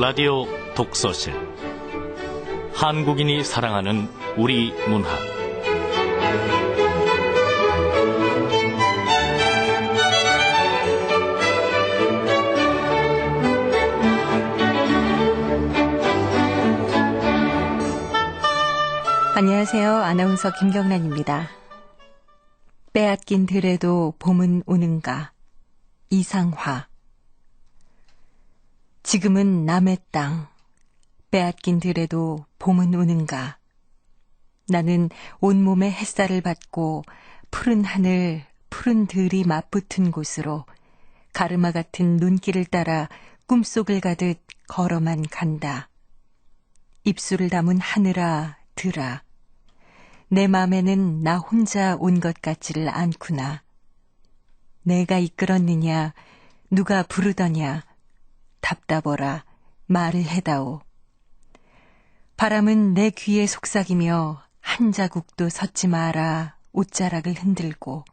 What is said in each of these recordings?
라디오 독서실 한국인이 사랑하는 우리 문학 안녕하세요. 아나운서 김경란입니다. 빼앗긴 들에도 봄은 오는가. 이상화. 지금은 남의 땅. 빼앗긴 들에도 봄은 오는가. 나는 온몸에 햇살을 받고 푸른 하늘, 푸른 들이 맞붙은 곳으로 가르마 같은 눈길을 따라 꿈속을 가듯 걸어만 간다. 입술을 담은 하늘아, 들아. 내 맘에는 나 혼자 온 것 같지를 않구나. 내가 이끌었느냐, 누가 부르더냐, 답답어라, 말을 해다오. 바람은 내 귀에 속삭이며 한 자국도 섰지 마라, 옷자락을 흔들고.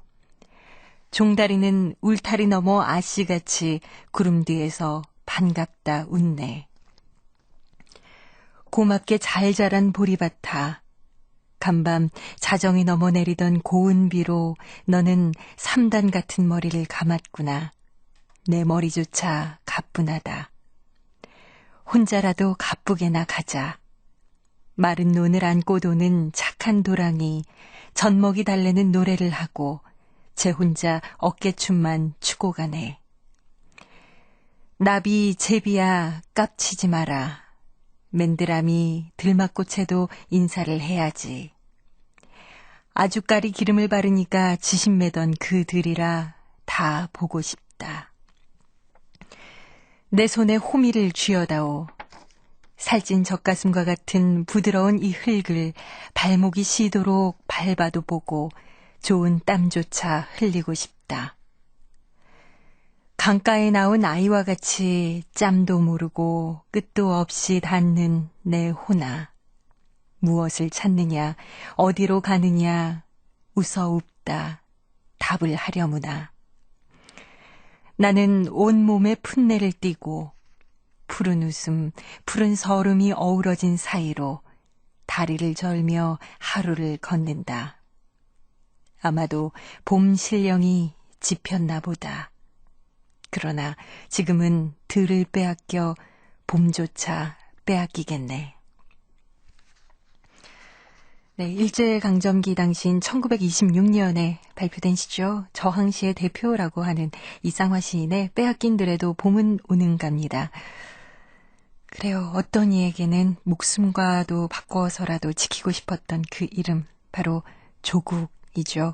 종다리는 울타리 너머 아씨같이 구름 뒤에서 반갑다 웃네. 고맙게 잘 자란 보리밭아. 간밤 자정이 넘어 내리던 고운 비로 너는 3단 같은 머리를 감았구나. 내 머리조차 가뿐하다. 혼자라도 가쁘게나 가자. 마른 논을 안고 도는 착한 도랑이 젖먹이 달래는 노래를 하고 제 혼자 어깨춤만 추고 가네. 나비 제비야 깝치지 마라. 맨드라미 들막꽃에도 인사를 해야지. 아주까리 기름을 바르니까 지신매던 그 들이라 다 보고 싶다. 내 손에 호미를 쥐어다오. 살찐 젖가슴과 같은 부드러운 이 흙을 발목이 시도록 밟아도 보고 좋은 땀조차 흘리고 싶다. 강가에 나온 아이와 같이 짬도 모르고 끝도 없이 닿는 내 호나. 무엇을 찾느냐, 어디로 가느냐, 웃어 웃다, 답을 하려무나. 나는 온몸에 풋내를 띠고 푸른 웃음, 푸른 서름이 어우러진 사이로 다리를 절며 하루를 걷는다. 아마도 봄 신령이 지폈나 보다. 그러나 지금은 들을 빼앗겨 봄조차 빼앗기겠네. 네, 일제강점기 당시인 1926년에 발표된 시죠. 저항시의 대표라고 하는 이상화 시인의 빼앗긴 들에도 봄은 오는갑니다. 그래요. 어떤 이에게는 목숨과도 바꿔서라도 지키고 싶었던 그 이름, 바로 조국이죠.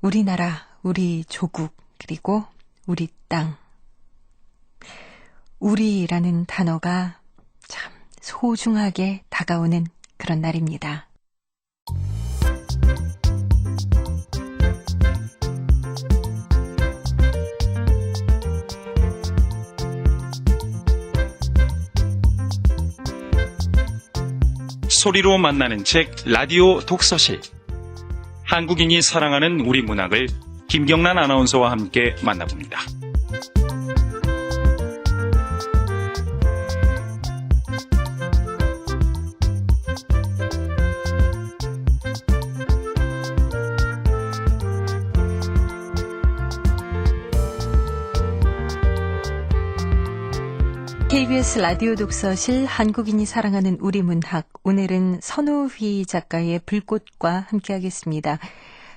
우리나라, 우리 조국, 그리고 우리 땅. 우리라는 단어가 참 소중하게 다가오는 그런 날입니다. 소리로 만나는 책 라디오 독서실. 한국인이 사랑하는 우리 문학을 김경란 아나운서와 함께 만나봅니다. KBS 라디오 독서실 한국인이 사랑하는 우리 문학. 오늘은 선우휘 작가의 불꽃과 함께하겠습니다.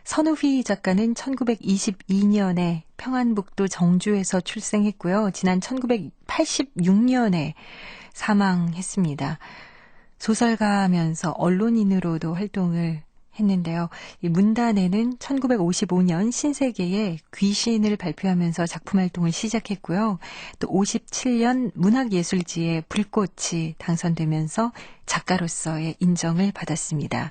선우휘 작가는 1922년에 평안북도 정주에서 출생했고요. 지난 1986년에 사망했습니다. 소설가면서 언론인으로도 활동을 했는데요. 이 문단에는 1955년 신세계의 귀신을 발표하면서 작품 활동을 시작했고요. 또 57년 문학예술지의 불꽃이 당선되면서 작가로서의 인정을 받았습니다.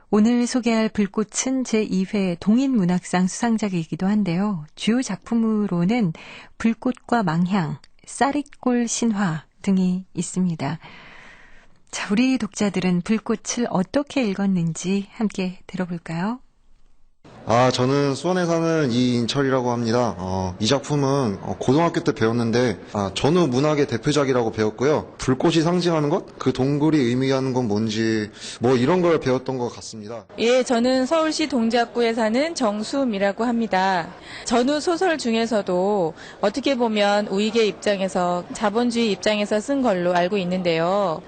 오늘 소개할 불꽃은 제2회 동인문학상 수상작이기도 한데요. 주요 작품으로는 불꽃과 망향, 쌀잇골 신화 등이 있습니다. 자, 우리 독자들은 불꽃을 어떻게 읽었는지 함께 들어볼까요? 저는 수원에 사는 이인철이라고 합니다. 이 작품은 고등학교 때 배웠는데 전후 문학의 대표작이라고 배웠고요. 불꽃이 상징하는 것? 그 동굴이 의미하는 건 뭔지 뭐 이런 걸 배웠던 것 같습니다. 예, 저는 서울시 동작구에 사는 정수미라고 합니다. 전후 소설 중에서도 어떻게 보면 우익의 입장에서 자본주의 입장에서 쓴 걸로 알고 있는데요.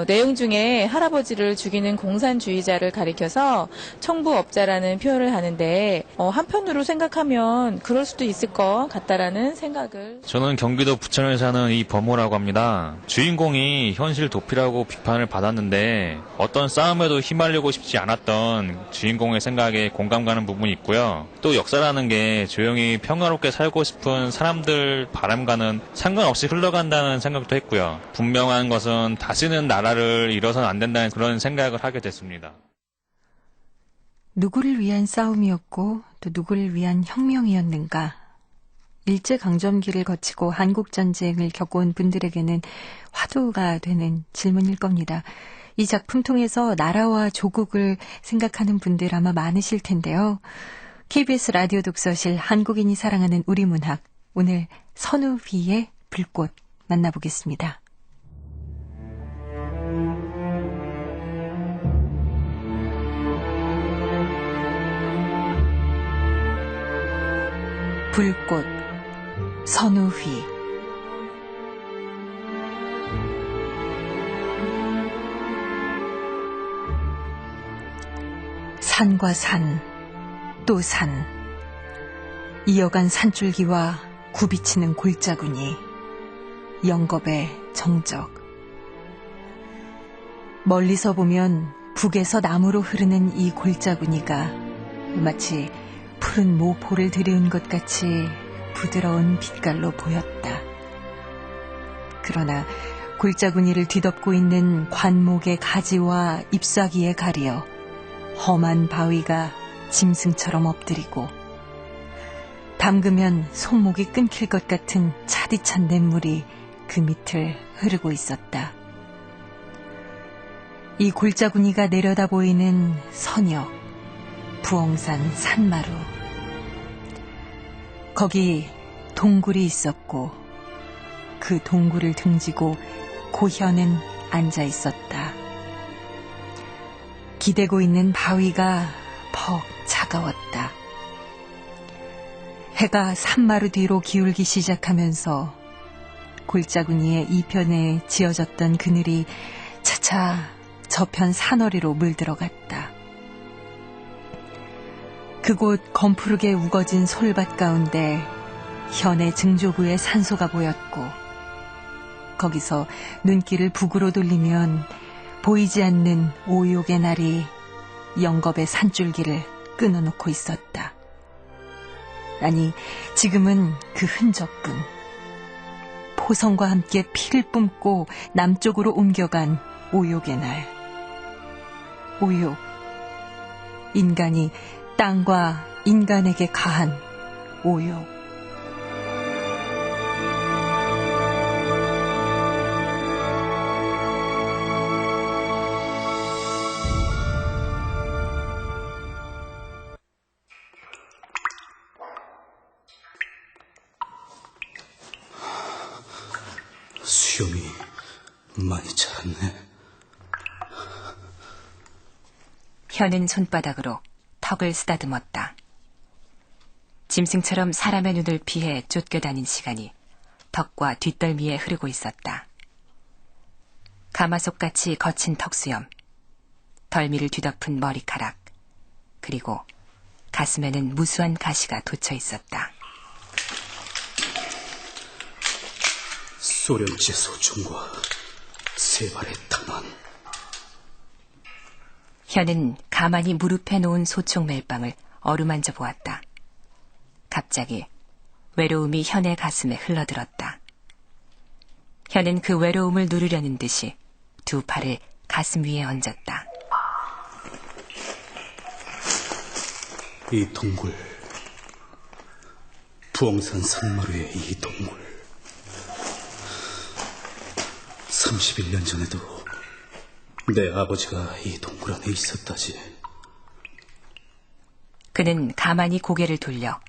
내용 중에 할아버지를 죽이는 공산주의자를 가리켜서 청부업자라는 표현을 하는데 한편으로 생각하면 그럴 수도 있을 것 같다라는 생각을. 저는 경기도 부천에 사는 이범호라고 합니다. 주인공이 현실 도피라고 비판을 받았는데 어떤 싸움에도 휘말리고 싶지 않았던 주인공의 생각에 공감 가는 부분이 있고요. 또 역사라는 게 조용히 평화롭게 살고 싶은 사람들 바람과는 상관없이 흘러간다는 생각도 했고요. 분명한 것은 다시는 나라를 잃어서는 안 된다는 그런 생각을 하게 됐습니다. 누구를 위한 싸움이었고 또 누구를 위한 혁명이었는가? 일제강점기를 거치고 한국전쟁을 겪어온 분들에게는 화두가 되는 질문일 겁니다. 이 작품 통해서 나라와 조국을 생각하는 분들 아마 많으실 텐데요. KBS 라디오 독서실 한국인이 사랑하는 우리 문학, 오늘 선우휘의 불꽃 만나보겠습니다. 불꽃, 선우휘. 산과 산, 또 산. 이어간 산줄기와 굽이치는 골짜구니. 영겁의 정적. 멀리서 보면 북에서 남으로 흐르는 이 골짜구니가 마치 푸른 모포를 들이운 것 같이 부드러운 빛깔로 보였다. 그러나 골짜구니를 뒤덮고 있는 관목의 가지와 잎사귀에 가려 험한 바위가 짐승처럼 엎드리고 담그면 손목이 끊길 것 같은 차디찬 냇물이 그 밑을 흐르고 있었다. 이 골짜구니가 내려다 보이는 선역, 부엉산 산마루. 거기 동굴이 있었고 그 동굴을 등지고 고현은 앉아 있었다. 기대고 있는 바위가 퍽 차가웠다. 해가 산마루 뒤로 기울기 시작하면서 골짜구니의 이편에 지어졌던 그늘이 차차 저편 산허리로 물들어갔다. 그곳 검푸르게 우거진 솔밭 가운데 현의 증조부의 산소가 보였고 거기서 눈길을 북으로 돌리면 보이지 않는 오욕의 날이 영겁의 산줄기를 끊어놓고 있었다. 아니, 지금은 그 흔적뿐. 포성과 함께 피를 뿜고 남쪽으로 옮겨간 오욕의 날. 오욕. 인간이 땅과 인간에게 가한 오욕. 수염이 많이 자랐네. 현은 손바닥으로 턱을 쓰다듬었다. 짐승처럼 사람의 눈을 피해 쫓겨다닌 시간이 턱과 뒷덜미에 흐르고 있었다. 가마솥같이 거친 턱수염, 덜미를 뒤덮은 머리카락, 그리고 가슴에는 무수한 가시가 돋쳐 있었다. 소련제 소총과 세 발의 탄환. 현은 가만히 무릎에 놓은 소총 멜빵을 어루만져 보았다. 갑자기 외로움이 현의 가슴에 흘러들었다. 현은 그 외로움을 누르려는 듯이 두 팔을 가슴 위에 얹었다. 이 동굴, 부엉산 산마루의 이 동굴. 31년 전에도 내 아버지가 이 동굴 안에 있었다지. 그는 가만히 고개를 돌려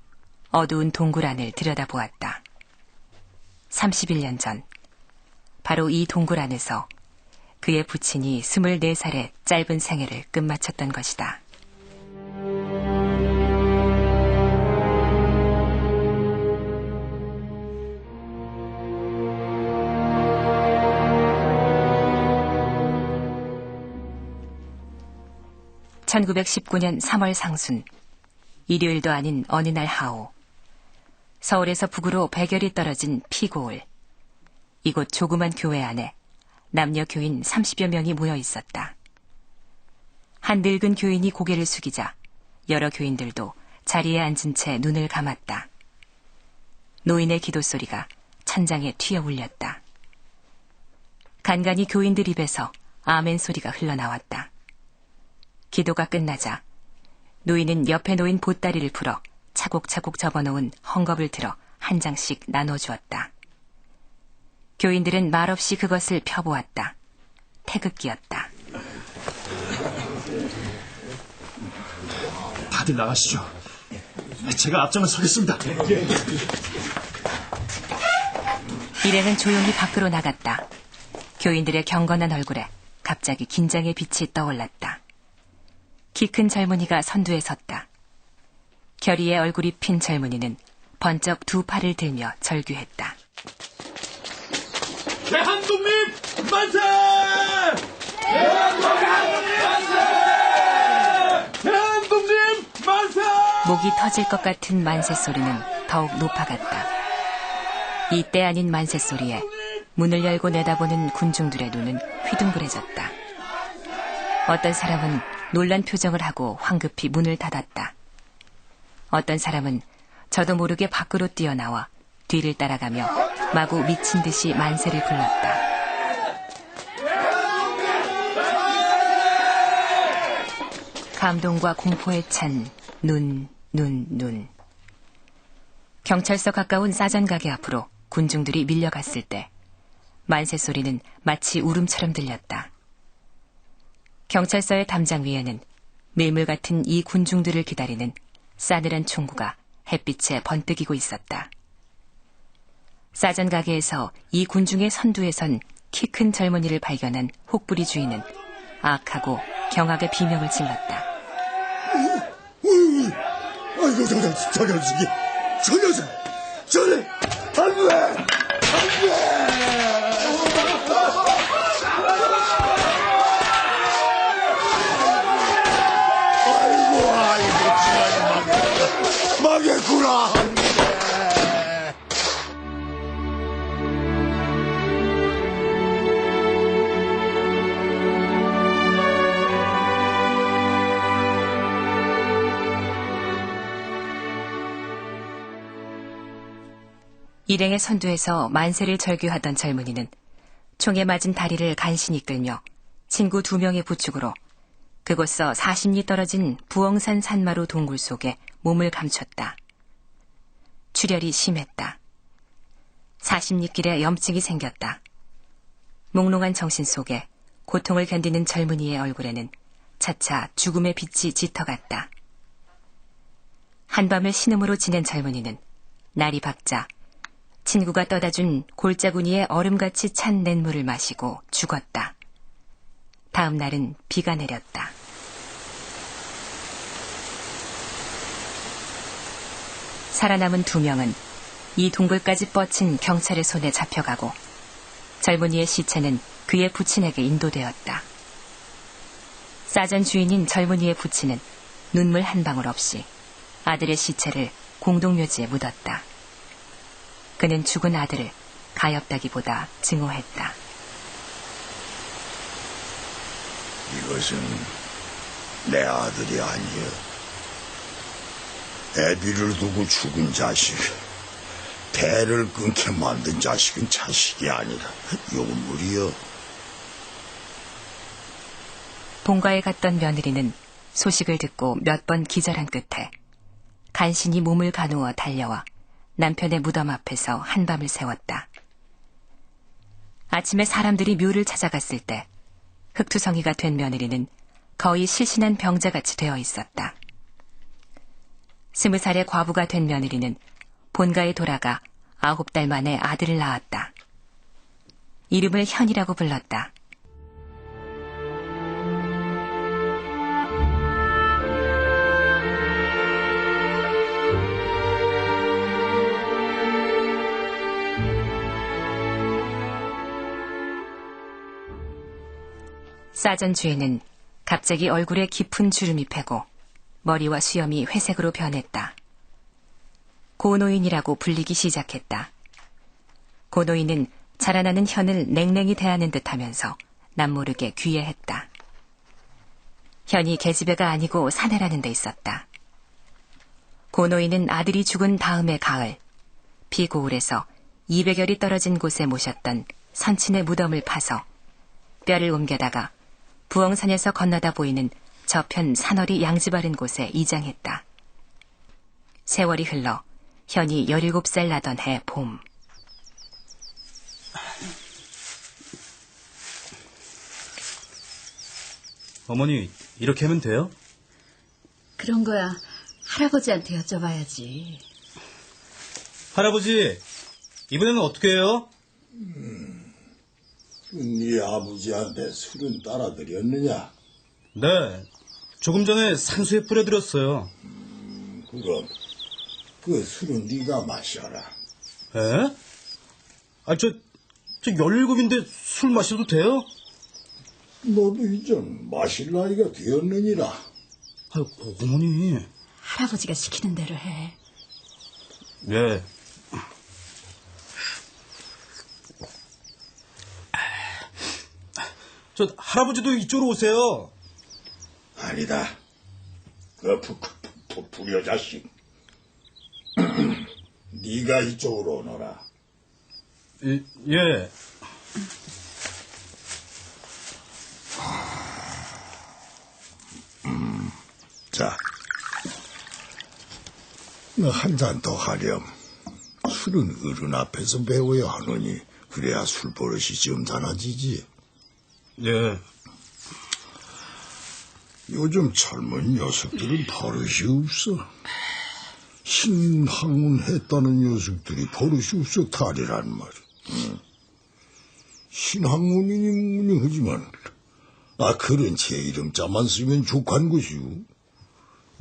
어두운 동굴 안을 들여다보았다. 31년 전, 바로 이 동굴 안에서 그의 부친이 24살의 짧은 생애를 끝마쳤던 것이다. (1919년 3월) 상순, 일요일도 아닌 어느 날 하오, 서울에서 북으로 100여리 떨어진 피고을, 이곳 조그만 교회 안에 남녀 교인 30여 명이 모여 있었다. 한 늙은 교인이 고개를 숙이자 여러 교인들도 자리에 앉은 채 눈을 감았다. 노인의 기도 소리가 천장에 튀어 울렸다. 간간히 교인들 입에서 아멘 소리가 흘러나왔다. 기도가 끝나자 노인은 옆에 놓인 보따리를 풀어 차곡차곡 접어놓은 헝겊을 들어 한 장씩 나눠주었다. 교인들은 말없이 그것을 펴보았다. 태극기였다. 다들 나가시죠. 제가 앞장을 서겠습니다. 일행은 조용히 밖으로 나갔다. 교인들의 경건한 얼굴에 갑자기 긴장의 빛이 떠올랐다. 키 큰 젊은이가 선두에 섰다. 결의의 얼굴이 핀 젊은이는 번쩍 두 팔을 들며 절규했다. 대한독립 만세! 대한독립 만세! 목이 터질 것 같은 만세 소리는 더욱 높아갔다. 이때 아닌 만세 소리에 문을 열고 내다보는 군중들의 눈은 휘둥그레졌다. 어떤 사람은 놀란 표정을 하고 황급히 문을 닫았다. 어떤 사람은 저도 모르게 밖으로 뛰어나와 뒤를 따라가며 마구 미친 듯이 만세를 불렀다. 감동과 공포에 찬 눈. 경찰서 가까운 싸전 가게 앞으로 군중들이 밀려갔을 때 만세 소리는 마치 울음처럼 들렸다. 경찰서의 담장 위에는 밀물 같은 이 군중들을 기다리는 싸늘한 총구가 햇빛에 번뜩이고 있었다. 싸전 가게에서 이 군중의 선두에 선 키 큰 젊은이를 발견한 혹부리 주인은 악하고 경악의 비명을 질렀다. 아이고, 저 녀석이, 저 녀석, 저래, 안 돼! 아이고, 망했구나. 일행의 선두에서 만세를 절규하던 젊은이는 총에 맞은 다리를 간신히 끌며 친구 2명의 부축으로 그곳서 40리 떨어진 부엉산 산마루 동굴 속에 몸을 감췄다. 출혈이 심했다. 40리 길에 염증이 생겼다. 몽롱한 정신 속에 고통을 견디는 젊은이의 얼굴에는 차차 죽음의 빛이 짙어갔다. 한밤을 신음으로 지낸 젊은이는 날이 밝자 친구가 떠다준 골짜구니의 얼음같이 찬 냇물을 마시고 죽었다. 다음 날은 비가 내렸다. 살아남은 2명은 이 동굴까지 뻗친 경찰의 손에 잡혀가고 젊은이의 시체는 그의 부친에게 인도되었다. 싸전 주인인 젊은이의 부친은 눈물 한 방울 없이 아들의 시체를 공동묘지에 묻었다. 그는 죽은 아들을 가엾다기보다 증오했다. 이것은 내 아들이 아니여. 애비를 두고 죽은 자식, 대를 끊게 만든 자식은 자식이 아니라 요물이여. 본가에 갔던 며느리는 소식을 듣고 몇 번 기절한 끝에 간신히 몸을 가누어 달려와 남편의 무덤 앞에서 한밤을 새웠다. 아침에 사람들이 묘를 찾아갔을 때 흑투성이가 된 며느리는 거의 실신한 병자같이 되어 있었다. 20살의 과부가 된 며느리는 본가에 돌아가 9달 만에 아들을 낳았다. 이름을 현이라고 불렀다. 싸전 주인은 갑자기 얼굴에 깊은 주름이 패고 머리와 수염이 회색으로 변했다. 고노인이라고 불리기 시작했다. 고노인은 자라나는 현을 냉랭히 대하는 듯하면서 남모르게 귀해했다. 현이 계집애가 아니고 사내라는 데 있었다. 고노인은 아들이 죽은 다음의 가을, 비고울에서 200열이 떨어진 곳에 모셨던 선친의 무덤을 파서 뼈를 옮겨다가 부엉산에서 건너다 보이는 저편 산허리 양지바른 곳에 이장했다. 세월이 흘러 현이 17살 나던 해 봄. 어머니, 이렇게 하면 돼요? 그런 거야 할아버지한테 여쭤봐야지. 할아버지, 이번에는 어떻게 해요? 네 아버지한테 술은 따라드렸느냐? 네, 조금 전에 산수에 뿌려드렸어요. 그럼 그 술은 네가 마셔라. 에? 아, 저 17인데 술 마셔도 돼요? 너도 이젠 마실 나이가 되었느니라. 아유, 어머니. 할아버지가 시키는 대로 해. 네. 저 할아버지도 이쪽으로 오세요. 아니다. 그 불여 자식. 네가 이쪽으로 오너라. 예. 자, 너 한 잔 더 하렴. 술은 어른 앞에서 배워야 하느니 그래야 술 버릇이 점잖아지지. 예. 요즘 젊은 녀석들은 버릇이 없어. 신학문 했다는 녀석들이 버릇이 없어 탈이란 말이야. 신학문이니 뭐니 하지만 그런 제 이름자만 쓰면 족한 것이오.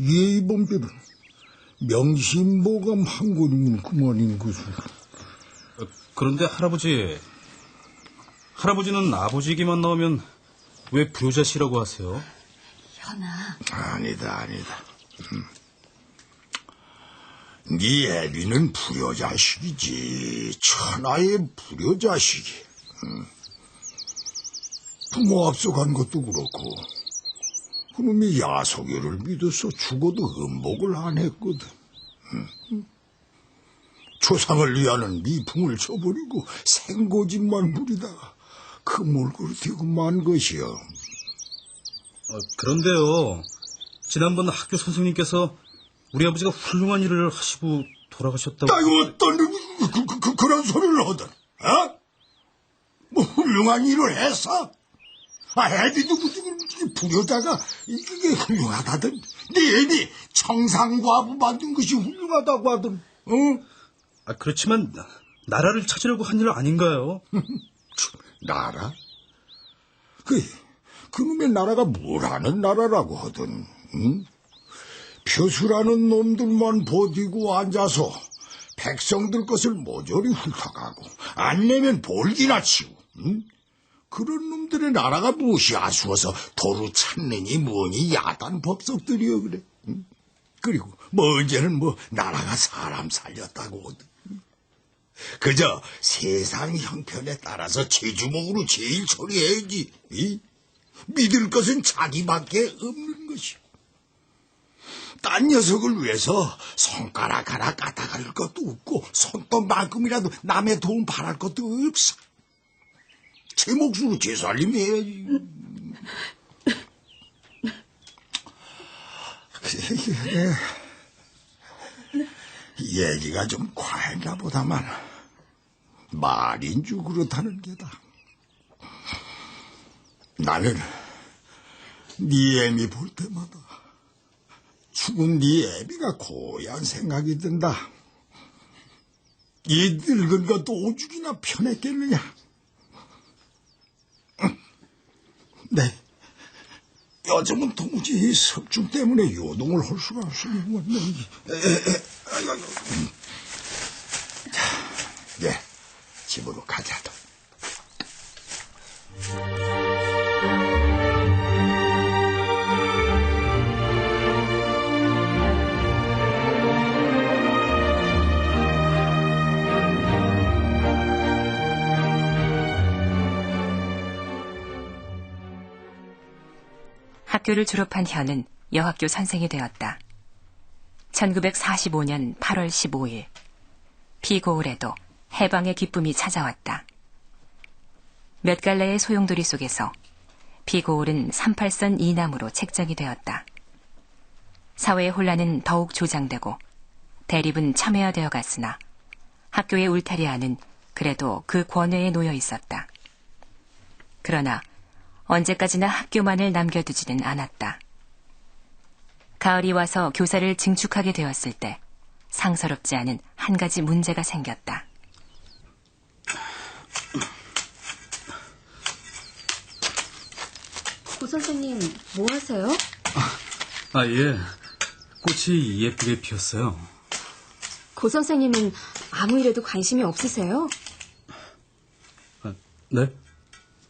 예의범죄는 명심보감 한 권이면 그만인 것이오. 그런데 할아버지는 아버지에게만 나오면 왜 불효자씨라고 하세요? 현아. 아니다. 네 애비는 불효자식이지. 천하의 불효자식이. 부모 앞서간 것도 그렇고 그놈이 야속애를 믿어서 죽어도 음복을 안 했거든. 조상을 위하는 미풍을 쳐버리고 생고집만 부리다가 그 몰골을 대고 만 것이여. 그런데요, 지난번 학교 선생님께서 우리 아버지가 훌륭한 일을 하시고 돌아가셨다고. 아이고, 어떤 그런 소리를 하든, 어? 뭐 훌륭한 일을 했어? 애비도 불효자가 이게 훌륭하다든. 네 애비 청상과부 만든 것이 훌륭하다고 하든, 어? 그렇지만 나라를 찾으려고 한 일 아닌가요? 나라? 그놈의 나라가 뭘 하는 나라라고 하든, 응? 표수라는 놈들만 버티고 앉아서 백성들 것을 모조리 훑어가고 안 내면 볼기나 치고, 응? 그런 놈들의 나라가 무엇이 아쉬워서 도루 찾느니 뭐니 야단 법석들이여 그래. 응? 그리고 언제는 나라가 사람 살렸다고 하든. 그저 세상 형편에 따라서 제주목으로 제일 처리해야지. 믿을 것은 자기밖에 없는 것이. 딴 녀석을 위해서 손가락 하나 까딱할 것도 없고 손톱만큼이라도 남의 도움 바랄 것도 없어. 제 몫으로 제 살림 해야지. 얘기가 좀 과했나 보다만 말인 줄 그렇다는 게다. 나는 네 애미 볼 때마다 죽은 네 애비가 고얀 생각이 든다. 이 늙은 것도 오죽이나 편했겠느냐. 네, 요즘은 도무지 석중 때문에 요동을 할 수가 없으니. 예, 집으로 가자도. 학교를 졸업한 현은 여학교 선생이 되었다. 1945년 8월 15일, 비고울에도 해방의 기쁨이 찾아왔다. 몇 갈래의 소용돌이 속에서 비고울은 38선 이남으로 책정이 되었다. 사회의 혼란은 더욱 조장되고 대립은 첨예화되어 갔으나 학교의 울타리 안은 그래도 그 권외에 놓여 있었다. 그러나 언제까지나 학교만을 남겨두지는 않았다. 가을이 와서 교사를 증축하게 되었을 때 상서롭지 않은 한 가지 문제가 생겼다. 고 선생님, 뭐 하세요? 예. 꽃이 예쁘게 피었어요. 고 선생님은 아무 일에도 관심이 없으세요? 네?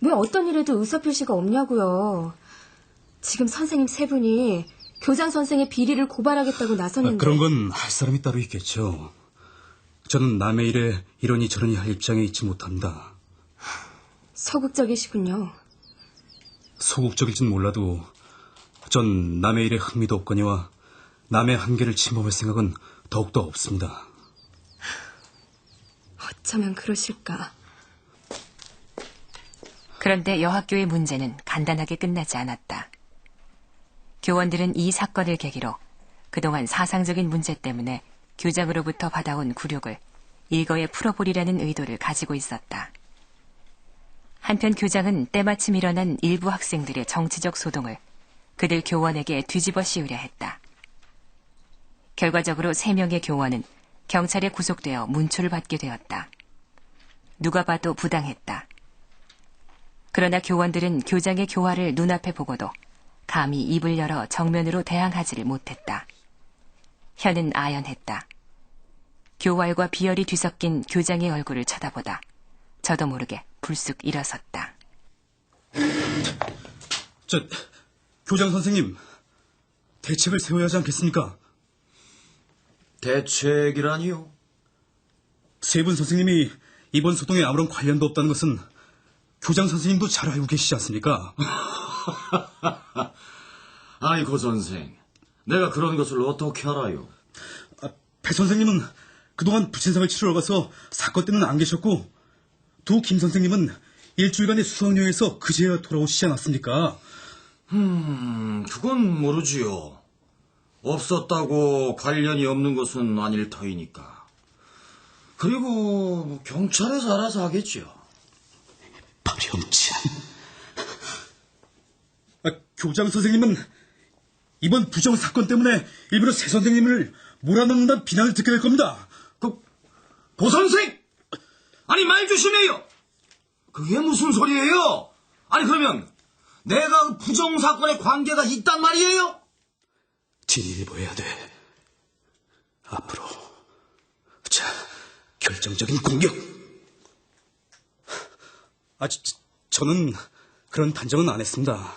왜 어떤 일에도 의사표시가 없냐고요. 지금 선생님 세 분이 교장 선생의 비리를 고발하겠다고 나섰는데. 그런 건 할 사람이 따로 있겠죠. 저는 남의 일에 이러니 저러니 할 입장에 있지 못합니다. 소극적이시군요. 소극적일진 몰라도 전 남의 일에 흥미도 없거니와 남의 한계를 침범할 생각은 더욱더 없습니다. 어쩌면 그러실까. 그런데 여학교의 문제는 간단하게 끝나지 않았다. 교원들은 이 사건을 계기로 그동안 사상적인 문제 때문에 교장으로부터 받아온 굴욕을 일거에 풀어보리라는 의도를 가지고 있었다. 한편 교장은 때마침 일어난 일부 학생들의 정치적 소동을 그들 교원에게 뒤집어 씌우려 했다. 결과적으로 3명의 교원은 경찰에 구속되어 문초를 받게 되었다. 누가 봐도 부당했다. 그러나 교원들은 교장의 교화를 눈앞에 보고도 감히 입을 열어 정면으로 대항하지를 못했다. 현은 아연했다. 교활과 비열이 뒤섞인 교장의 얼굴을 쳐다보다 저도 모르게 불쑥 일어섰다. 교장 선생님, 대책을 세워야 하지 않겠습니까? 대책이라니요? 세 분 선생님이 이번 소동에 아무런 관련도 없다는 것은 교장 선생님도 잘 알고 계시지 않습니까? 아이, 고 선생, 내가 그런 것을 어떻게 알아요? 배 선생님은 그동안 부친상을 치르러 가서 사건 때는 안 계셨고, 두 김 선생님은 일주일간의 수학여행에서 그제야 돌아오시지 않았습니까? 그건 모르지요. 없었다고 관련이 없는 것은 아닐 터이니까. 그리고 경찰에서 알아서 하겠죠. 파렴치한. 교장 선생님은 이번 부정 사건 때문에 일부러 새 선생님을 몰아넣는다는 비난을 듣게 될 겁니다. 고 선생! 아니, 말 조심해요! 그게 무슨 소리예요? 아니, 그러면 내가 부정 사건에 관계가 있단 말이에요? 진일보해야 돼. 앞으로 자, 결정적인 공격. 저는 그런 단정은 안 했습니다.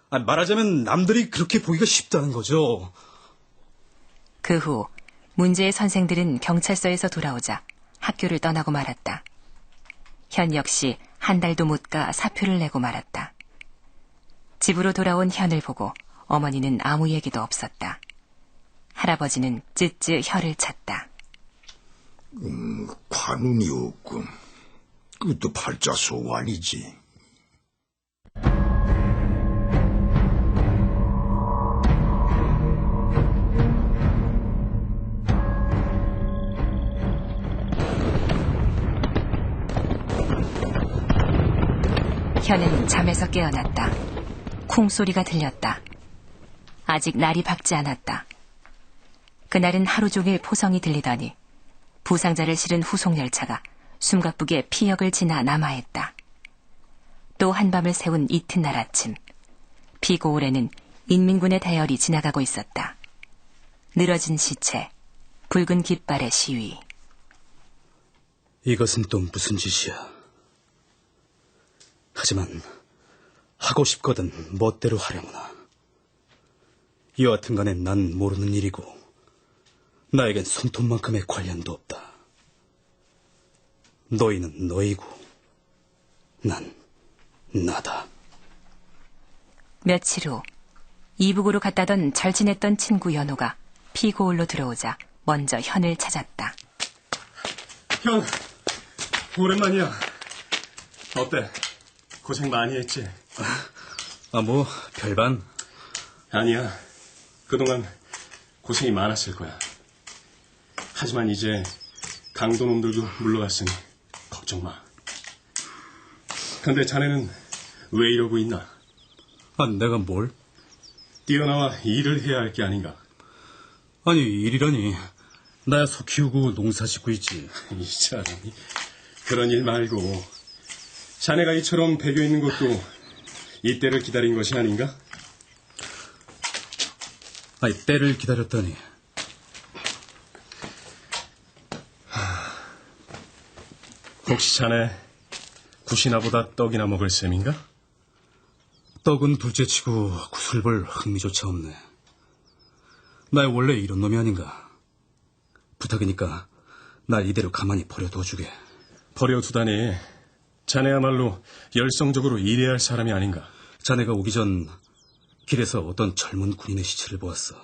말하자면 남들이 그렇게 보기가 쉽다는 거죠. 그 후 문제의 선생들은 경찰서에서 돌아오자 학교를 떠나고 말았다. 현 역시 한 달도 못 가 사표를 내고 말았다. 집으로 돌아온 현을 보고 어머니는 아무 얘기도 없었다. 할아버지는 쯔쯔 혀를 찼다. 관운이 없군. 그것도 팔자 소환이지. 현은 잠에서 깨어났다. 쿵 소리가 들렸다. 아직 날이 밝지 않았다. 그날은 하루 종일 포성이 들리더니 부상자를 실은 후속열차가 숨가쁘게 피역을 지나 남하했다. 또 한밤을 새운 이튿날 아침, 피고울에는 인민군의 대열이 지나가고 있었다. 늘어진 시체, 붉은 깃발의 시위. 이것은 또 무슨 짓이야. 하지만 하고 싶거든 멋대로 하려무나. 여하튼 간에 난 모르는 일이고 나에겐 손톱만큼의 관련도 없다. 너희는 너희고 난 나다. 며칠 후 이북으로 갔다던 절친했던 친구 연호가 피고울로 들어오자 먼저 현을 찾았다. 형, 오랜만이야. 어때? 고생 많이 했지? 뭐 별반. 아니야. 그동안 고생이 많았을 거야. 하지만 이제 강도놈들도 물러갔으니 걱정 마. 근데 자네는 왜 이러고 있나? 내가 뭘? 뛰어나와 일을 해야 할 게 아닌가? 아니, 일이라니. 나야 소 키우고 농사 짓고 있지. 이 사람이. 그런 일 말고 자네가 이처럼 배겨 있는 것도 이때를 기다린 것이 아닌가? 아니, 때를 기다렸다니. 혹시 자네 굿이나보다 떡이나 먹을 셈인가? 떡은 둘째치고 굿을 볼 흥미조차 없네. 나 원래 이런 놈이 아닌가. 부탁이니까 날 이대로 가만히 버려둬주게. 버려두다니. 자네야말로 열성적으로 일해야 할 사람이 아닌가. 자네가 오기 전 길에서 어떤 젊은 군인의 시체를 보았어.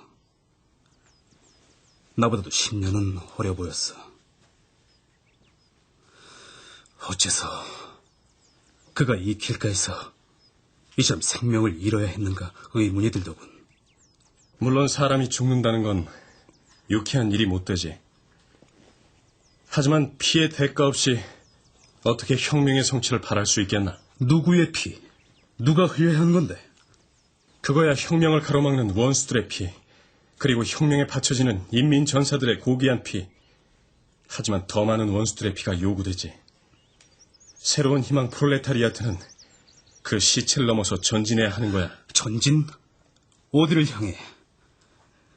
나보다도 10년은 어려 보였어. 어째서 그가 이 길가에서 이처럼 생명을 잃어야 했는가 의문이 들더군. 물론 사람이 죽는다는 건 유쾌한 일이 못 되지. 하지만 피의 대가 없이 어떻게 혁명의 성취를 바랄 수 있겠나? 누구의 피? 누가 흘려야 하는 건데? 그거야 혁명을 가로막는 원수들의 피, 그리고 혁명에 바쳐지는 인민 전사들의 고귀한 피. 하지만 더 많은 원수들의 피가 요구되지. 새로운 희망 프롤레타리아트는 그 시체를 넘어서 전진해야 하는 거야. 전진? 어디를 향해?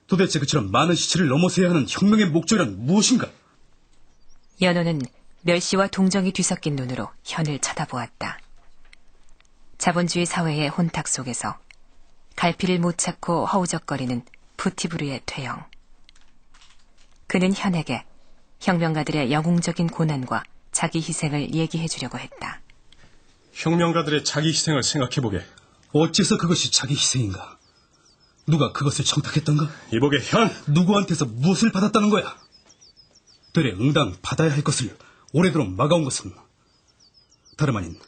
도대체 그처럼 많은 시체를 넘어서야 하는 혁명의 목적이란 무엇인가? 연호는 멸시와 동정이 뒤섞인 눈으로 현을 쳐다보았다. 자본주의 사회의 혼탁 속에서 갈피를 못 찾고 허우적거리는 푸티브르의 퇴영. 그는 현에게 혁명가들의 영웅적인 고난과 자기 희생을 얘기해 주려고 했다. 혁명가들의 자기 희생을 생각해보게. 어째서 그것이 자기 희생인가? 누가 그것을 청탁했던가? 이보게 현! 누구한테서 무엇을 받았다는 거야? 되레 응당 받아야 할 것을 오래도록 막아온 것은 다름 아닌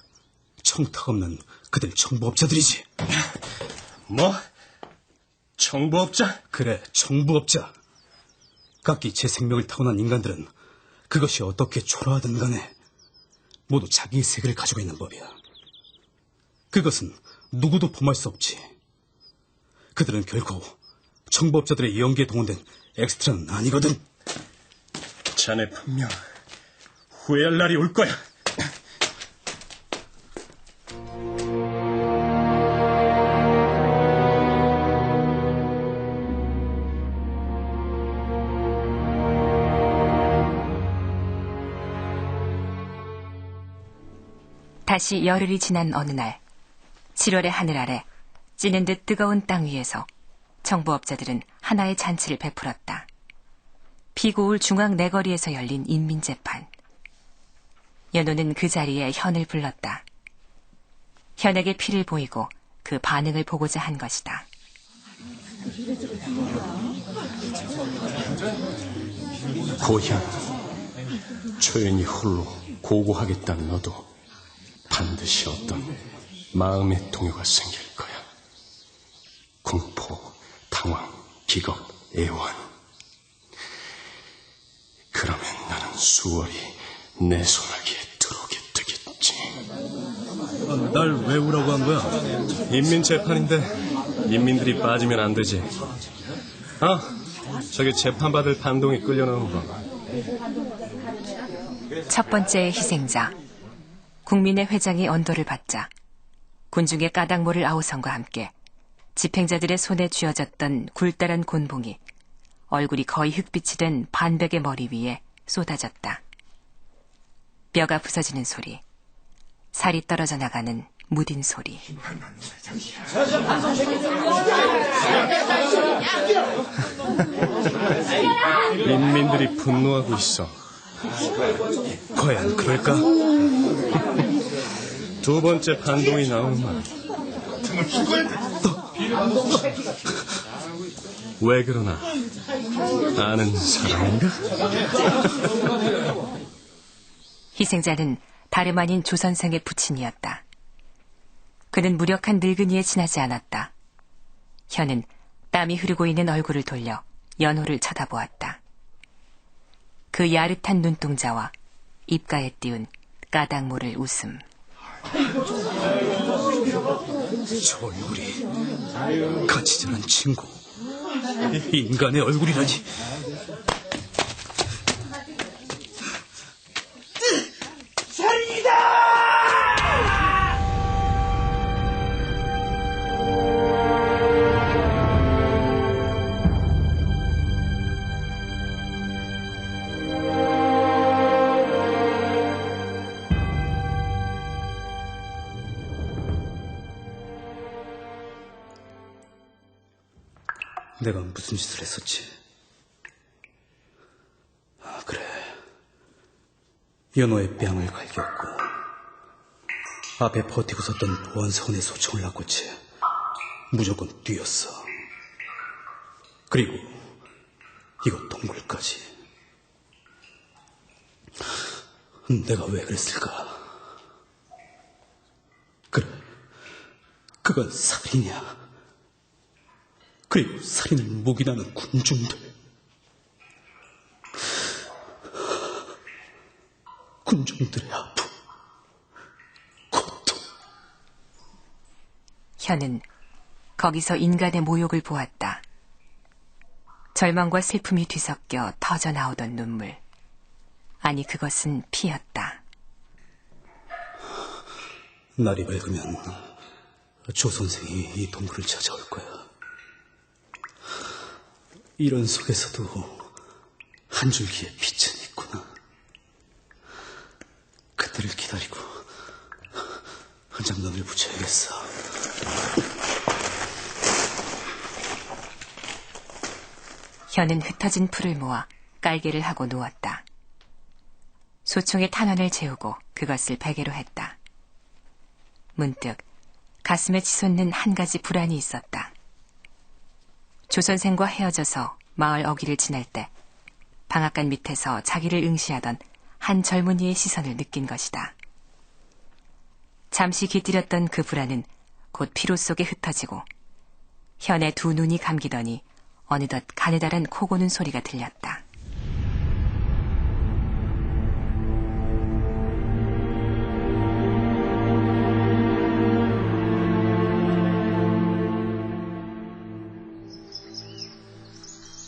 청탁 없는 그들 정부업자들이지. 뭐? 정부업자? 그래, 정부업자. 각기 제 생명을 타고난 인간들은 그것이 어떻게 초라하든 간에 모두 자기의 세계를 가지고 있는 법이야. 그것은 누구도 범할 수 없지. 그들은 결코 정부업자들의 연기에 동원된 엑스트라는 아니거든. 자네 분명 후회할 날이 올 거야. 다시 열흘이 지난 어느 날, 7월의 하늘 아래 찌는 듯 뜨거운 땅 위에서 정부업자들은 하나의 잔치를 베풀었다. 피고울 중앙 내거리에서 열린 인민재판. 연호는 그 자리에 현을 불렀다. 현에게 피를 보이고 그 반응을 보고자 한 것이다. 고현, 조연히 홀로 고고하겠다는 너도 반드시 어떤 마음의 동요가 생길 거야. 공포, 당황, 기겁, 애원. 그러면 나는 수월히 내 손아귀에 들어오게 되겠지. 날 왜 오라고 한 거야? 인민재판인데 인민들이 빠지면 안 되지. 저기 재판받을 반동이 끌려나온 거. 첫 번째 희생자, 국민의 회장이 언도를 받자 군중의 까닭모를 아우성과 함께 집행자들의 손에 쥐어졌던 굴다란 곤봉이 얼굴이 거의 흑빛이 된 반백의 머리 위에 쏟아졌다. 뼈가 부서지는 소리, 살이 떨어져 나가는 무딘 소리. 인민들이 분노하고 있어. 과연 그럴까? 두 번째 반동이 나오면 왜 그러나 아는 사람인가? 희생자는 다름 아닌 조선생의 부친이었다. 그는 무력한 늙은이에 지나지 않았다. 현은 땀이 흐르고 있는 얼굴을 돌려 연호를 쳐다보았다. 그 야릇한 눈동자와 입가에 띄운 까닭 모를 웃음. 저 얼굴이 같이 자란 친구, 인간의 얼굴이라니. 내가 무슨 짓을 했었지? 아, 그래. 연호의 뺨을 갈겼고 앞에 버티고 섰던 보안사원의 소총을 낚고채 무조건 뛰었어. 그리고 이거 동굴까지. 내가 왜 그랬을까? 그래, 그건 살인이야. 그리고 살인을 묵인하는 군중들. 군중들의 아픔, 고통. 현은 거기서 인간의 모욕을 보았다. 절망과 슬픔이 뒤섞여 터져 나오던 눈물. 아니, 그것은 피였다. 날이 밝으면 조 선생이 이 동굴을 찾아올 거야. 이런 속에서도 한 줄기의 빛은 있구나. 그들을 기다리고 장난을 붙여야겠어. 현은 흩어진 풀을 모아 깔개를 하고 누웠다. 소총의 탄환을 재우고 그것을 베개로 했다. 문득 가슴에 치솟는 한 가지 불안이 있었다. 조선생과 헤어져서 마을 어귀를 지날 때 방앗간 밑에서 자기를 응시하던 한 젊은이의 시선을 느낀 것이다. 잠시 깃들였던 그 불안은 곧 피로 속에 흩어지고 현의 두 눈이 감기더니 어느덧 가느다란 코 고는 소리가 들렸다.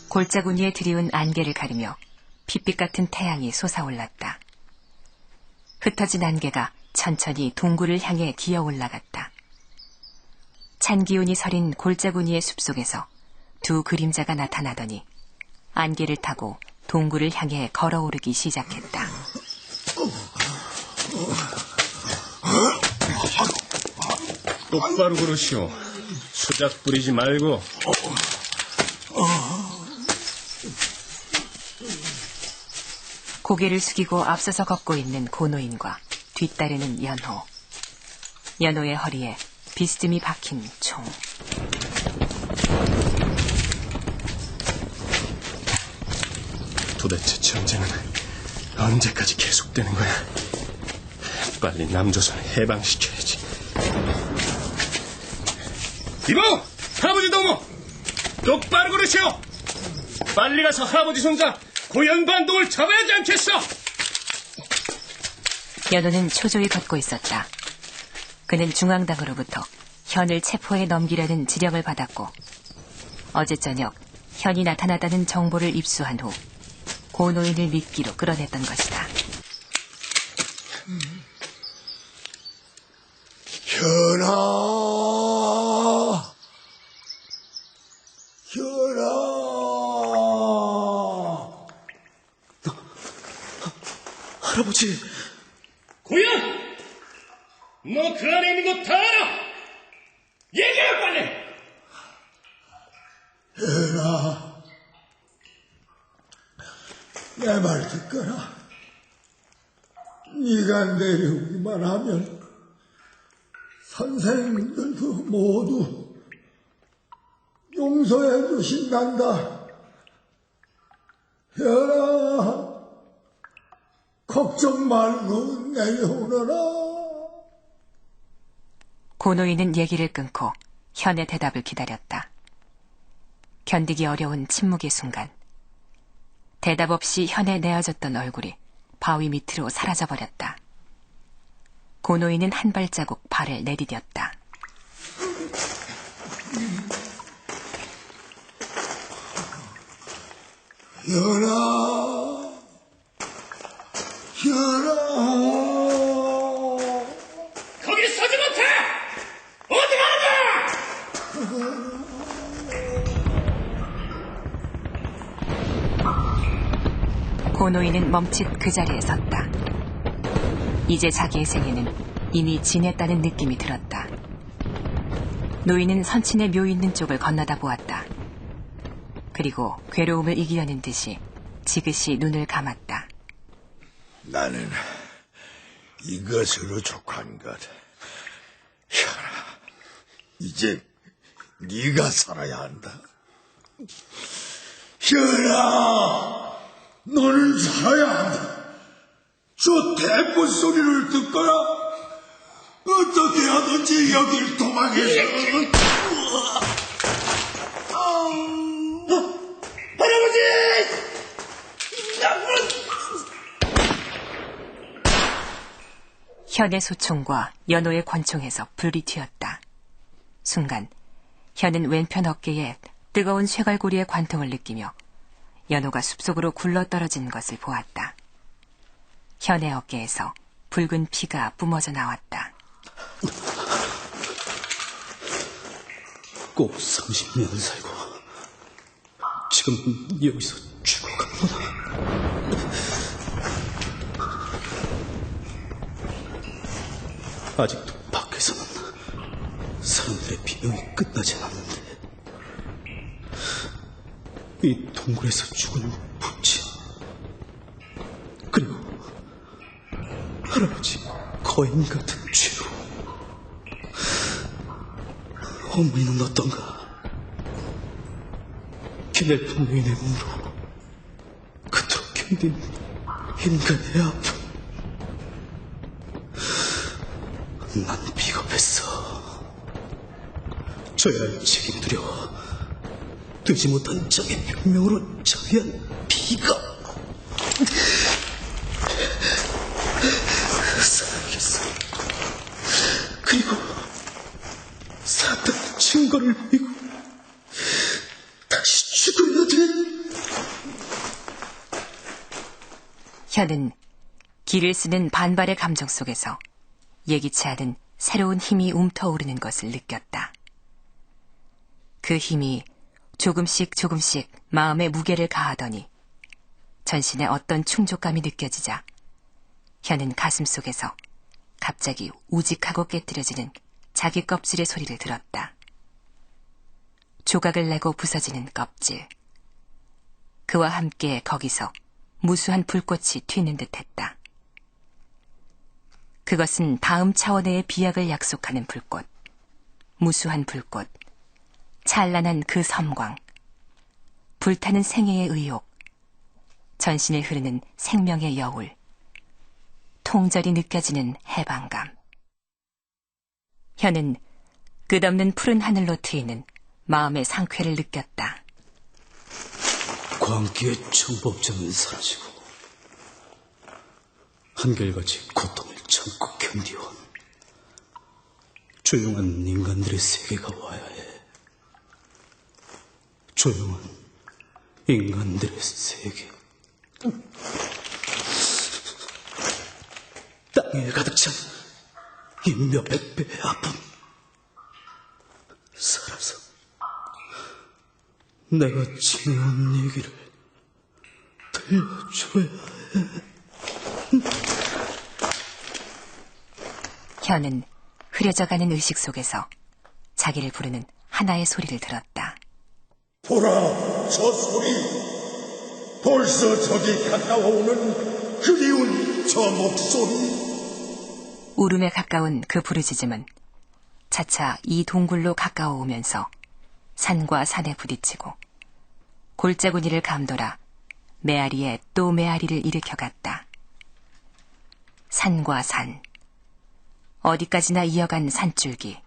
골짜구니에 드리운 안개를 가리며 핏빛 같은 태양이 솟아올랐다. 흩어진 안개가 천천히 동굴을 향해 기어 올라갔다. 찬 기운이 서린 골짜구니의 숲속에서 두 그림자가 나타나더니 안개를 타고 동굴을 향해 걸어오르기 시작했다. 똑바로 그러시오. 수작 부리지 말고. 고개를 숙이고 앞서서 걷고 있는 고노인과 뒤따르는 연호. 연호의 허리에 비스듬히 박힌 총. 도대체 전쟁은 언제까지 계속되는 거야? 빨리 남조선을 해방시켜야지. 이모! 할아버지 도모! 똑바로 그러시오! 빨리 가서 할아버지 손자 고연반동을 잡아야 하지 않겠어! 연호는 초조히 걷고 있었다. 그는 중앙당으로부터 현을 체포해 넘기려는 지령을 받았고 어제 저녁 현이 나타났다는 정보를 입수한 후 고노인을 미끼로 끌어냈던 것이다. 현아, 현아. 할아버지. 고영! 너 그 안에 있는 거 다 알아! 얘기해, 빨리! 현아, 내 말 듣거라. 네가 내려오기만 하면 선생님들도 모두 용서해 주신단다. 현아, 걱정 말고 내려오너라. 고노인은 얘기를 끊고 현의 대답을 기다렸다. 견디기 어려운 침묵의 순간 대답 없이 현에 내어졌던 얼굴이 바위 밑으로 사라져버렸다. 고노인은 한 발자국 발을 내디뎠다. 현아, 현아. 거기 서지 못해! 어디 가는 거야! 고노인은 멈칫 그 자리에 섰다. 이제 자기의 생애는 이미 지냈다는 느낌이 들었다. 노인은 선친의 묘 있는 쪽을 건너다 보았다. 그리고 괴로움을 이기려는 듯이 지그시 눈을 감았다. 나는 이것으로 족한 것. 현아, 이제 네가 살아야 한다. 현아, 너는 살아야 한다. 저 대포 소리를 듣거라. 어떻게 하든지 여길 도망해서. 할아버지! 현의 소총과 연호의 권총에서 불이 튀었다. 순간 현은 왼편 어깨에 뜨거운 쇠갈고리의 관통을 느끼며 연호가 숲속으로 굴러떨어진 것을 보았다. 현의 어깨에서 붉은 피가 뿜어져 나왔다. 꼭 30년을 살고 지금 여기서 죽어간구나. 아직도 밖에서는 사람들의 비명이 끝나지 않았는데 이 동굴에서 죽은 부친 그리고 할아버지 거인 같은 죄로 어머니는 어떤가? 기넬픈 노인의 몸으로 그토록 견딘 인간의 아픔. 난 비겁했어. 져야 할 책임 두려워 되지 못한 적의 변명으로 처리한 비겁. 살아야겠어. 그리고 살았다는 증거를 보이고 다시 죽어야 돼. 현은 길을 쓰는 반발의 감정 속에서 예기치 않은 새로운 힘이 움터오르는 것을 느꼈다. 그 힘이 조금씩 마음에 무게를 가하더니 전신에 어떤 충족감이 느껴지자 현은 가슴 속에서 갑자기 우직하고 깨뜨려지는 자기 껍질의 소리를 들었다. 조각을 내고 부서지는 껍질. 그와 함께 거기서 무수한 불꽃이 튀는 듯했다. 그것은 다음 차원의 비약을 약속하는 불꽃. 무수한 불꽃. 찬란한 그 섬광. 불타는 생애의 의욕. 전신에 흐르는 생명의 여울. 통절이 느껴지는 해방감. 현은 끝없는 푸른 하늘로 트이는 마음의 상쾌를 느꼈다. 광기의 정법점은 사라지고 한결같이 고통을 참고 견디온 조용한 인간들의 세계가 와야 해. 조용한 인간들의 세계. 땅에 가득 찬 이 몇백 배의 아픔. 살아서 내가 지내온 얘기를 들려줘야 해. 현은 흐려져가는 의식 속에서 자기를 부르는 하나의 소리를 들었다. 보라, 저 소리. 벌써 저기 가까워오는 그리운 저 목소리. 울음에 가까운 그 부르짖음은 차차 이 동굴로 가까워오면서 산과 산에 부딪히고 골짜구니를 감돌아 메아리에 또 메아리를 일으켜갔다. 산과 산, 어디까지나 이어간 산줄기,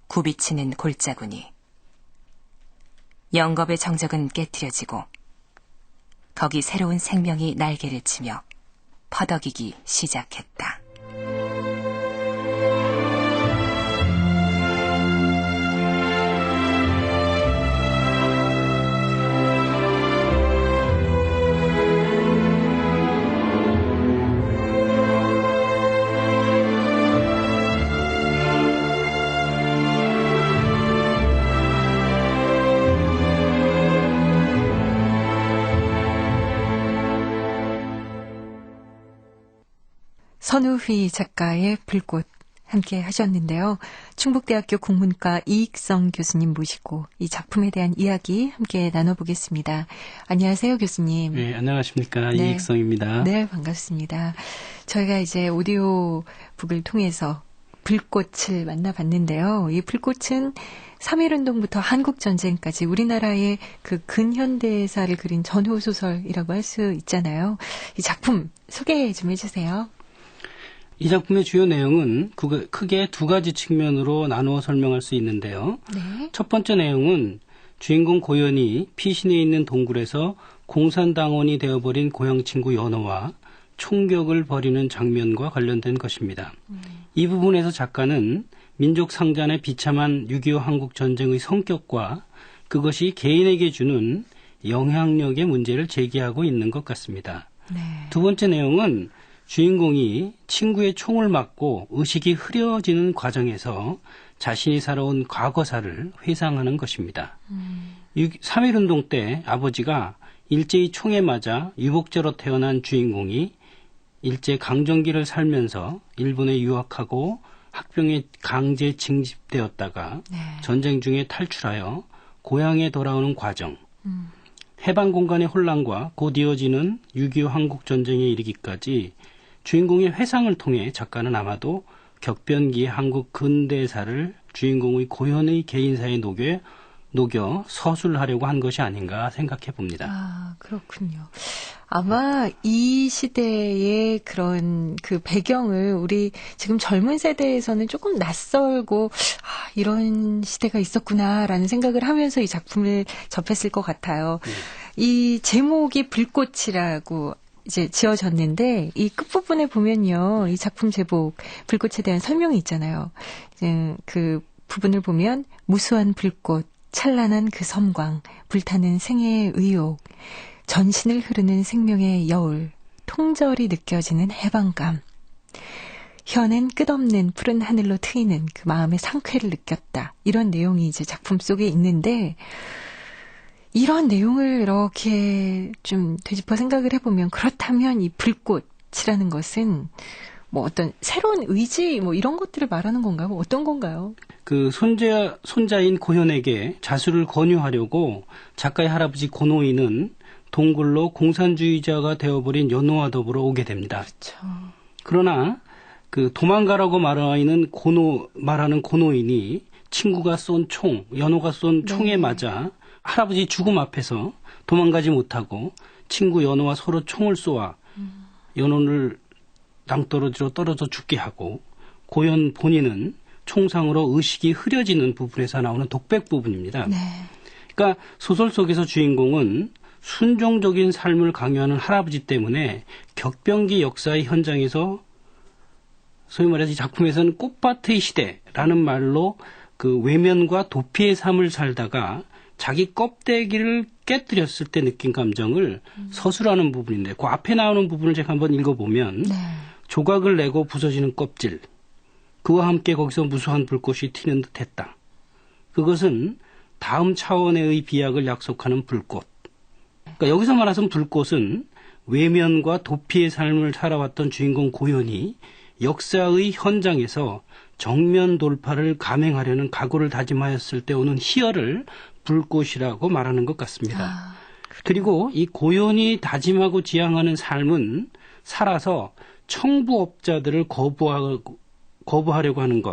굽이치는 골짜구니. 영겁의 정적은 깨트려지고 거기 새로운 생명이 날개를 치며 퍼덕이기 시작했다. 선우휘 작가의 불꽃 함께 하셨는데요. 충북대학교 국문과 이익성 교수님 모시고 이 작품에 대한 이야기 함께 나눠보겠습니다. 안녕하세요, 교수님. 네, 안녕하십니까. 네. 이익성입니다. 네, 반갑습니다. 저희가 이제 오디오북을 통해서 불꽃을 만나봤는데요. 이 불꽃은 3.1운동부터 한국전쟁까지 우리나라의 그 근현대사를 그린 전후소설이라고 할 수 있잖아요. 이 작품 소개 좀 해주세요. 이 작품의 주요 내용은 크게 두 가지 측면으로 나누어 설명할 수 있는데요. 네. 첫 번째 내용은 주인공 고현이 피신해 있는 동굴에서 공산당원이 되어버린 고향 친구 연호와 총격을 벌이는 장면과 관련된 것입니다. 이 부분에서 작가는 민족 상잔의 비참한 6.25 한국 전쟁의 성격과 그것이 개인에게 주는 영향력의 문제를 제기하고 있는 것 같습니다. 네. 두 번째 내용은 주인공이 친구의 총을 맞고 의식이 흐려지는 과정에서 자신이 살아온 과거사를 회상하는 것입니다. 3.1운동 때 아버지가 일제히 총에 맞아 유복자로 태어난 주인공이 일제 강점기를 살면서 일본에 유학하고 학병에 강제 징집되었다가 전쟁 중에 탈출하여 고향에 돌아오는 과정, 해방 공간의 혼란과 곧 이어지는 6.25 한국 전쟁에 이르기까지 주인공의 회상을 통해 작가는 아마도 격변기의 한국 근대사를 주인공의 고현의 개인사에 녹여 서술하려고 한 것이 아닌가 생각해 봅니다. 아, 그렇군요. 아마 이 시대의 그런 그 배경을 우리 지금 젊은 세대에서는 조금 낯설고 이런 시대가 있었구나라는 생각을 하면서 이 작품을 접했을 것 같아요. 이 제목이 불꽃이라고 이제 지어졌는데 이 끝부분에 보면요. 이 작품 제목 불꽃에 대한 설명이 있잖아요. 그 부분을 보면 무수한 불꽃, 찬란한 그 섬광, 불타는 생애의 의욕, 전신을 흐르는 생명의 여울, 통절이 느껴지는 해방감. 현엔 끝없는 푸른 하늘로 트이는 그 마음의 상쾌를 느꼈다. 이런 내용이 이제 작품 속에 있는데 이런 내용을 이렇게 좀 되짚어 생각을 해보면 그렇다면 이 불꽃이라는 것은 뭐 어떤 새로운 의지 뭐 이런 것들을 말하는 건가요? 어떤 건가요? 그 손자인 고현에게 자수를 권유하려고 작가의 할아버지 고노이는 동굴로 공산주의자가 되어버린 연호와 더불어 오게 됩니다. 그렇죠. 그러나 그 도망가라고 말하는 고노인이 친구가 쏜 총, 연호가 쏜 총에 맞아 할아버지 죽음 앞에서 도망가지 못하고 친구 연호와 서로 총을 쏘아 연호를 낭떠러지로 떨어져 죽게 하고 고현 본인은 총상으로 의식이 흐려지는 부분에서 나오는 독백 부분입니다. 네. 그러니까 소설 속에서 주인공은 순종적인 삶을 강요하는 할아버지 때문에 격변기 역사의 현장에서 소위 말해서 이 작품에서는 꽃밭의 시대라는 말로 그 외면과 도피의 삶을 살다가 자기 껍데기를 깨뜨렸을 때 느낀 감정을 서술하는 부분인데 그 앞에 나오는 부분을 제가 한번 읽어보면 조각을 내고 부서지는 껍질 그와 함께 거기서 무수한 불꽃이 튀는 듯했다. 그것은 다음 차원의 비약을 약속하는 불꽃. 그러니까 여기서 말하는 불꽃은 외면과 도피의 삶을 살아왔던 주인공 고현이 역사의 현장에서 정면 돌파를 감행하려는 각오를 다짐하였을 때 오는 희열을 불꽃이라고 말하는 것 같습니다. 그리고 이 고현이 다짐하고 지향하는 삶은 살아서 청부업자들을 거부하려고 하는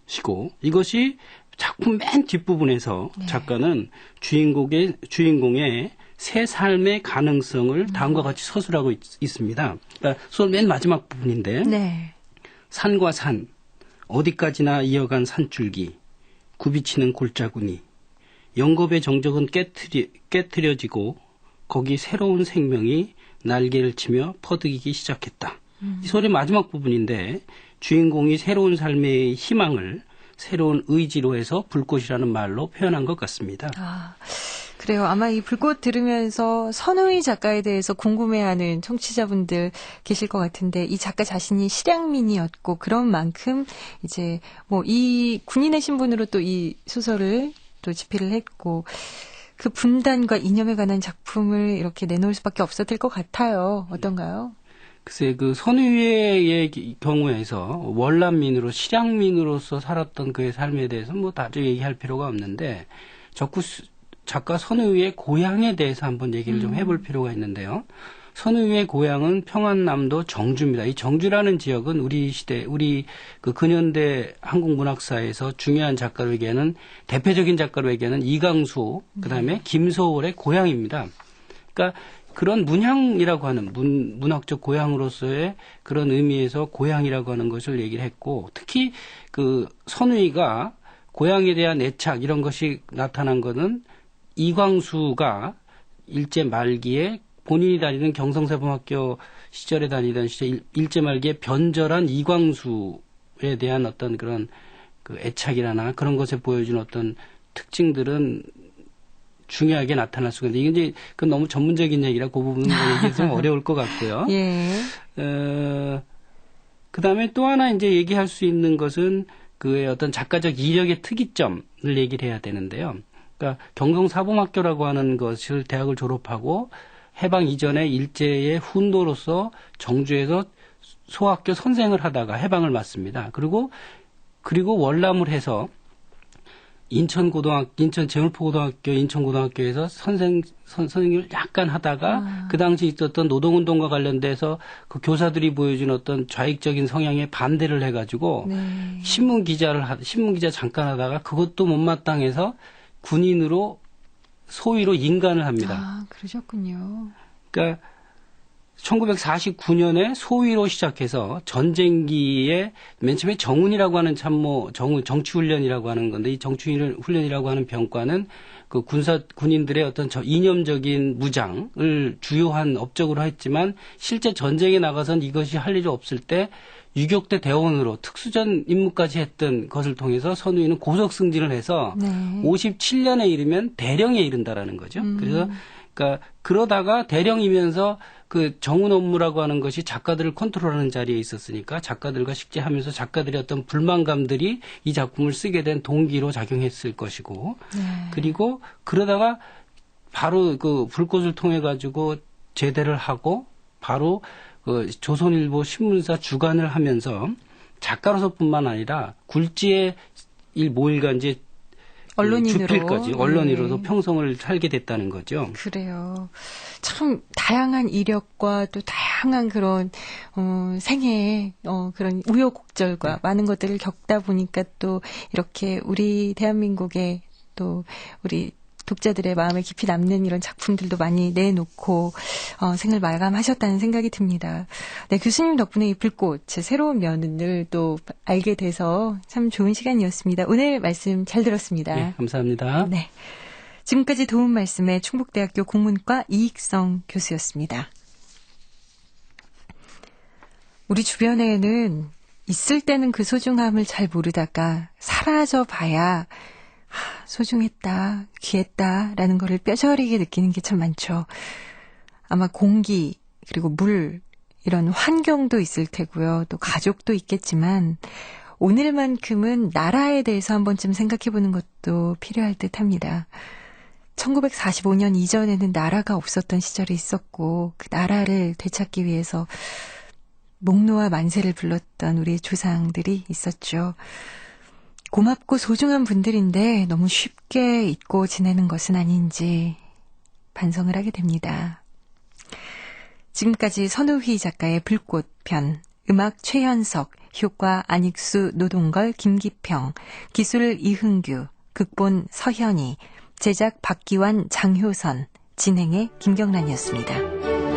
것이고 이것이 작품 맨 뒷부분에서 작가는 주인공의 새 삶의 가능성을 다음과 같이 서술하고 있습니다. 그러니까 소설 맨 마지막 부분인데 산과 산, 어디까지나 이어간 산줄기, 굽이치는 골짜구니, 영겁의 정적은 깨트려지고 거기 새로운 생명이 날개를 치며 퍼득이기 시작했다. 이 소설의 마지막 부분인데 주인공이 새로운 삶의 희망을 새로운 의지로 해서 불꽃이라는 말로 표현한 것 같습니다. 그래요. 아마 이 불꽃 들으면서 선우희 작가에 대해서 궁금해하는 청취자분들 계실 것 같은데 이 작가 자신이 실향민이었고 그런 만큼 이제 뭐 이 군인의 신분으로 또 이 소설을 또 집필을 했고 그 분단과 이념에 관한 작품을 이렇게 내놓을 수밖에 없었을 것 같아요. 어떤가요? 글쎄, 그 선우위의 경우에서 월남민으로 실향민으로서 살았던 그의 삶에 대해서 뭐 다들 얘기할 필요가 없는데 작가 선우위의 고향에 대해서 한번 얘기를 좀 해볼 필요가 있는데요. 선우위의 고향은 평안남도 정주입니다. 이 정주라는 지역은 우리 그 근현대 한국 문학사에서 중요한 작가로 얘기하는 대표적인 작가로 얘기하는 이강수, 그다음에 김소월의 고향입니다. 그러니까 그런 문향이라고 하는 문학적 고향으로서의 그런 의미에서 고향이라고 하는 것을 얘기를 했고 특히 그 선우위가 고향에 대한 애착 이런 것이 나타난 것은 이광수가 일제 말기에 본인이 다니는 경성사범학교 시절에 다니던 시절 일제 말기에 변절한 이광수에 대한 어떤 그런 그 애착이라나 그런 것에 보여준 어떤 특징들은 중요하게 나타날 수가 있는데 이게 이제 그건 너무 전문적인 얘기라 그 부분은 얘기해서 좀 어려울 것 같고요. 그다음에 또 하나 이제 얘기할 수 있는 것은 그의 어떤 작가적 이력의 특이점을 얘기를 해야 되는데요. 그러니까 경성사범학교라고 하는 것을 대학을 졸업하고 해방 이전에 일제의 훈도로서 정주에서 소학교 선생을 하다가 해방을 맞습니다. 그리고 월남을 해서 인천 제물포고등학교, 인천고등학교에서 선생님을 약간 하다가 그 당시 있었던 노동운동과 관련돼서 그 교사들이 보여준 어떤 좌익적인 성향에 반대를 해가지고 신문기자 잠깐 하다가 그것도 못마땅해서 군인으로 소위로 인간을 합니다. 그러셨군요. 그러니까 1949년에 소위로 시작해서 전쟁기에 맨 처음에 정훈이라고 하는 정치훈련이라고 하는 건데 이 정치훈련이라고 하는 병과는 그 군인들의 어떤 이념적인 무장을 주요한 업적으로 했지만 실제 전쟁에 나가선 이것이 할 일이 없을 때 유격대 대원으로 특수전 임무까지 했던 것을 통해서 선우위는 고속 승진을 해서 57년에 이르면 대령에 이른다라는 거죠. 그러다가 대령이면서 그 정훈 업무라고 하는 것이 작가들을 컨트롤하는 자리에 있었으니까 작가들과 식재하면서 작가들의 어떤 불만감들이 이 작품을 쓰게 된 동기로 작용했을 것이고 그리고 그러다가 바로 그 불꽃을 통해 가지고 제대를 하고 바로 그 조선일보 신문사 주간을 하면서 작가로서뿐만 아니라 굴지의 모일간지 주필까지 언론인으로도 평생을 살게 됐다는 거죠. 그래요. 참 다양한 이력과 또 다양한 그런 생애의 그런 우여곡절과 많은 것들을 겪다 보니까 또 이렇게 우리 대한민국의 또 우리 독자들의 마음에 깊이 남는 이런 작품들도 많이 내놓고 생을 마감하셨다는 생각이 듭니다. 네, 교수님 덕분에 이 불꽃의 새로운 면을 또 알게 돼서 참 좋은 시간이었습니다. 오늘 말씀 잘 들었습니다. 네, 감사합니다. 네, 지금까지 도움 말씀의 충북대학교 국문과 이익성 교수였습니다. 우리 주변에는 있을 때는 그 소중함을 잘 모르다가 사라져 봐야 소중했다, 귀했다라는 거를 뼈저리게 느끼는 게 참 많죠. 아마 공기, 그리고 물, 이런 환경도 있을 테고요. 또 가족도 있겠지만 오늘만큼은 나라에 대해서 한 번쯤 생각해 보는 것도 필요할 듯 합니다. 1945년 이전에는 나라가 없었던 시절이 있었고 그 나라를 되찾기 위해서 목노아 만세를 불렀던 우리 조상들이 있었죠. 고맙고 소중한 분들인데 너무 쉽게 잊고 지내는 것은 아닌지 반성을 하게 됩니다. 지금까지 선우휘 작가의 불꽃편, 음악 최현석, 효과 안익수, 노동걸, 김기평, 기술 이흥규, 극본 서현희, 제작 박기환, 장효선, 진행의 김경란이었습니다.